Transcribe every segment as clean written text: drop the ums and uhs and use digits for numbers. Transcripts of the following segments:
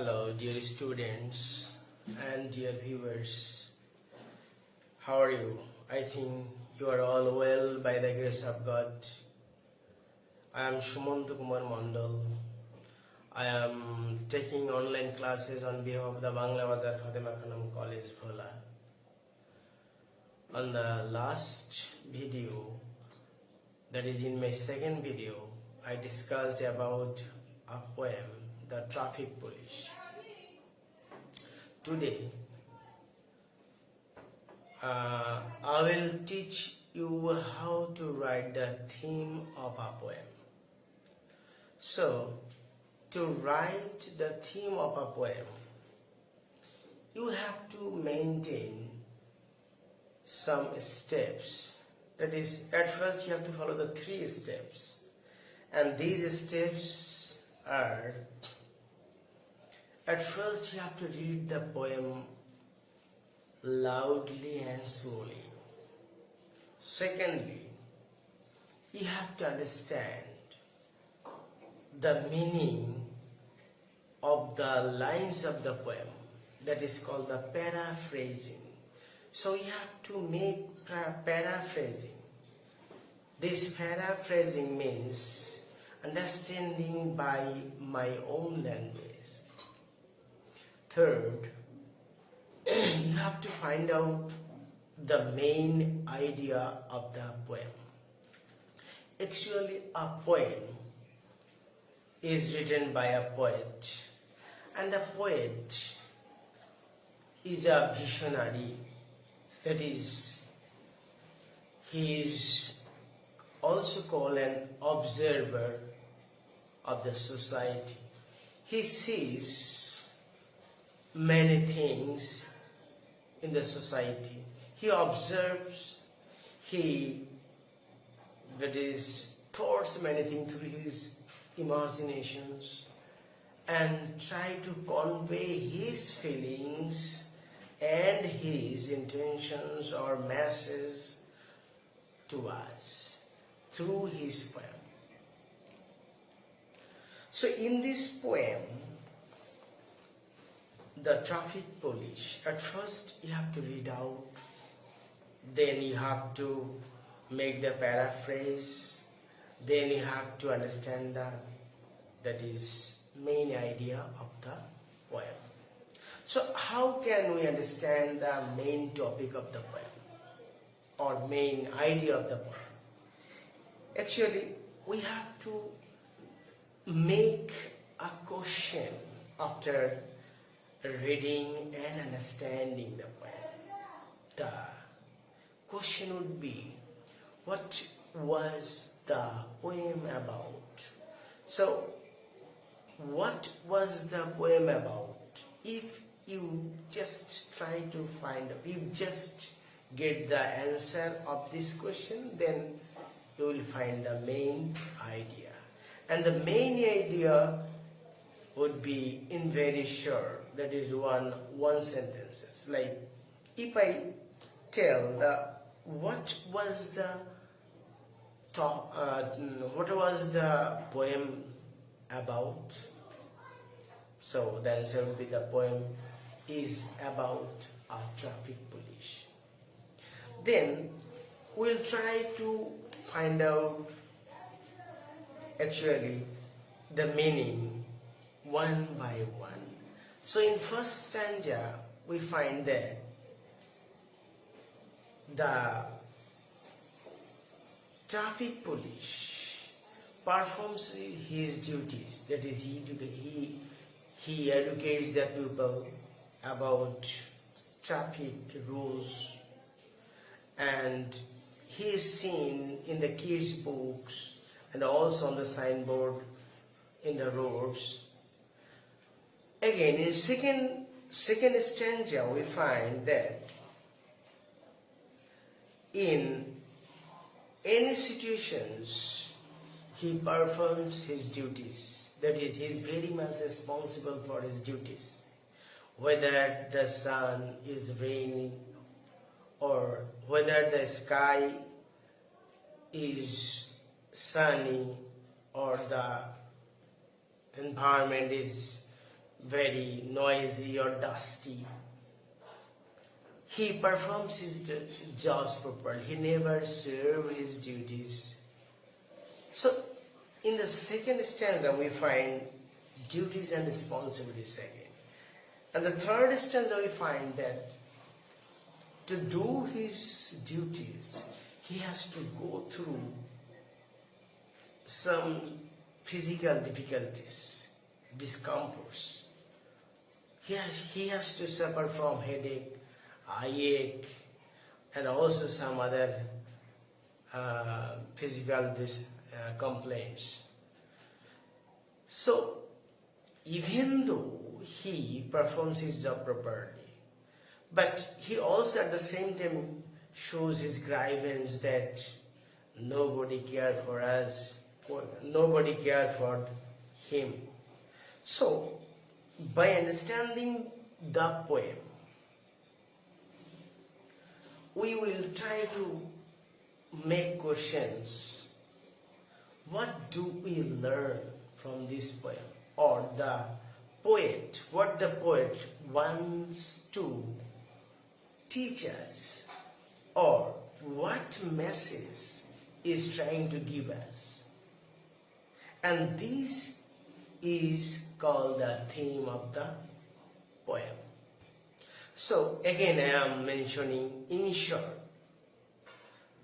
Hello, dear students and dear viewers. How are you? I think you are all well by the grace of God. I am Sumanta Kumar Mondal. I am taking online classes on behalf of the Banglabazar Fatema Khanam College, Bhola. On the last video, that is in my second video, I discussed about a poem, The Traffic Police. Today, I will teach you how to write the theme of a poem. So, to write the theme of a poem, you have to maintain some steps. That is, at first you have to follow the 3 steps. And these steps are: at first you have to read the poem loudly and slowly. Secondly, you have to understand the meaning of the lines of the poem. That is called the paraphrasing. So you have to make paraphrasing. This paraphrasing means understanding by my own language. Third, you have to find out the main idea of the poem. Actually, a poem is written by a poet, and a poet is a visionary. That is, he is also called an observer of the society. He sees many things in the society. He observes, thoughts many things through his imaginations and try to convey his feelings and his intentions or messages to us through his poem. So in this poem, The Traffic Police, at first you have to read out, then you have to make the paraphrase, then you have to understand that is main idea of the poem. So how can we understand the main topic of the poem or main idea of the poem? Actually, we have to make a question after reading and understanding the poem. The question would be, what was the poem about? So, what was the poem about? If you just try to find, you just get the answer of this question, then you will find the main idea. And the main idea would be in very short, that is one sentences. Like if I tell what was the poem about, so the answer would be the poem is about a traffic police. Then we'll try to find out actually the meaning one by one. So in first stanza we find that the traffic police performs his duties. That is, he educates the people about traffic rules, and he is seen in the kids' books and also on the signboard in the roads. Again, in second stanza, we find that in any situations, he performs his duties. That is, he is very much responsible for his duties. Whether the sun is raining or whether the sky is sunny or the environment is very noisy or dusty. He performs his jobs properly. He never serves his duties. So, in the second stanza, we find duties and responsibilities again. And the third stanza, we find that to do his duties, he has to go through some physical difficulties, discomforts. He has to suffer from headache, eye ache, and also some other physical complaints. So, even though he performs his job properly, but he also at the same time shows his grievance that nobody cared for us, nobody cared for him. So, by understanding the poem, we will try to make questions. What do we learn from this poem? Or the poet, what the poet wants to teach us? Or what message is trying to give us? And this is called the theme of the poem. So again I am mentioning in short,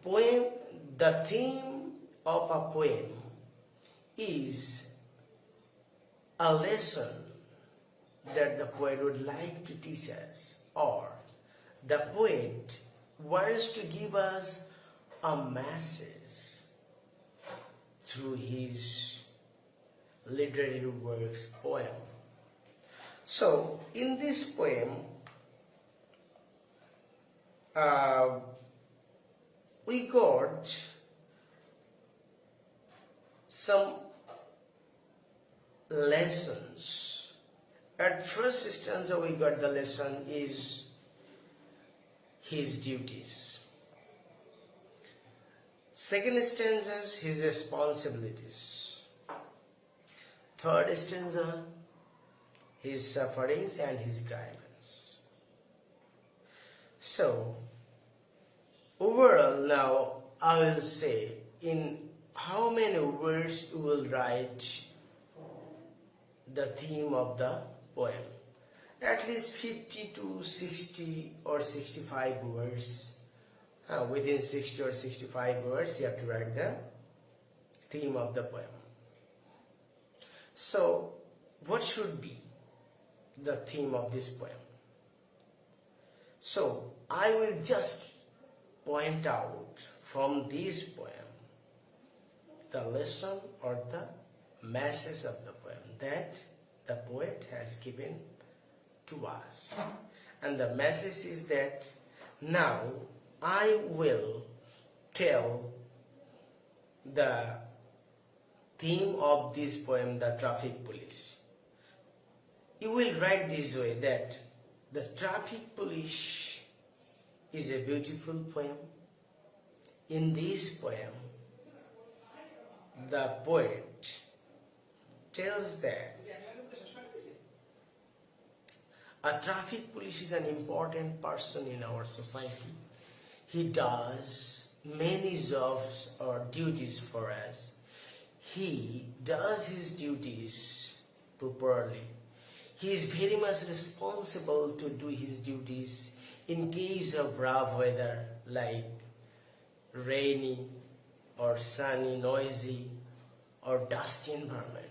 the theme of a poem is a lesson that the poet would like to teach us, or the poet wants to give us a message through his literary works, poem. So in this poem, we got some lessons. At first stanza we got the lesson is his duties. Second stanza is his responsibilities. Third stanza, his sufferings and his grievance. So, overall now I will say in how many words you will write the theme of the poem. At least 50 to 60 or 65 words. Within 60 or 65 words you have to write the theme of the poem. So, what should be the theme of this poem? So, I will just point out from this poem the lesson or the message of the poem that the poet has given to us. And the message is that now I will tell the theme of this poem, the traffic police. You will write this way, that the traffic police is a beautiful poem. In this poem, the poet tells that a traffic police is an important person in our society. He does many jobs or duties for us. He does his duties properly. He is very much responsible to do his duties in case of rough weather like rainy or sunny, noisy or dusty environment.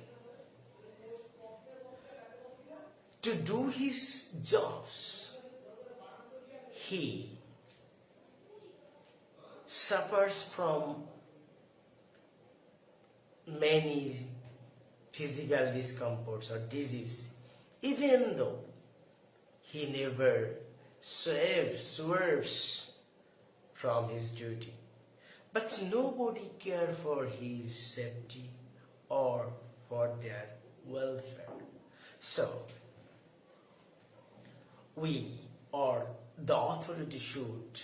To do his jobs, he suffers from many physical discomforts or disease, even though he never swerves from his duty. But nobody cares for his safety or for their welfare. So, we or the authority should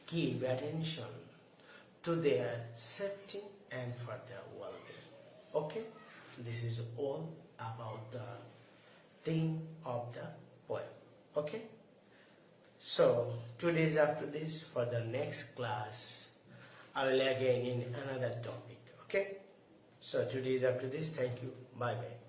give attention to their safety and for their well-being. Okay? This is all about the theme of the poem. Okay? So, 2 days after this, for the next class, I will again in another topic. Okay? So, 2 days after this, thank you. Bye bye.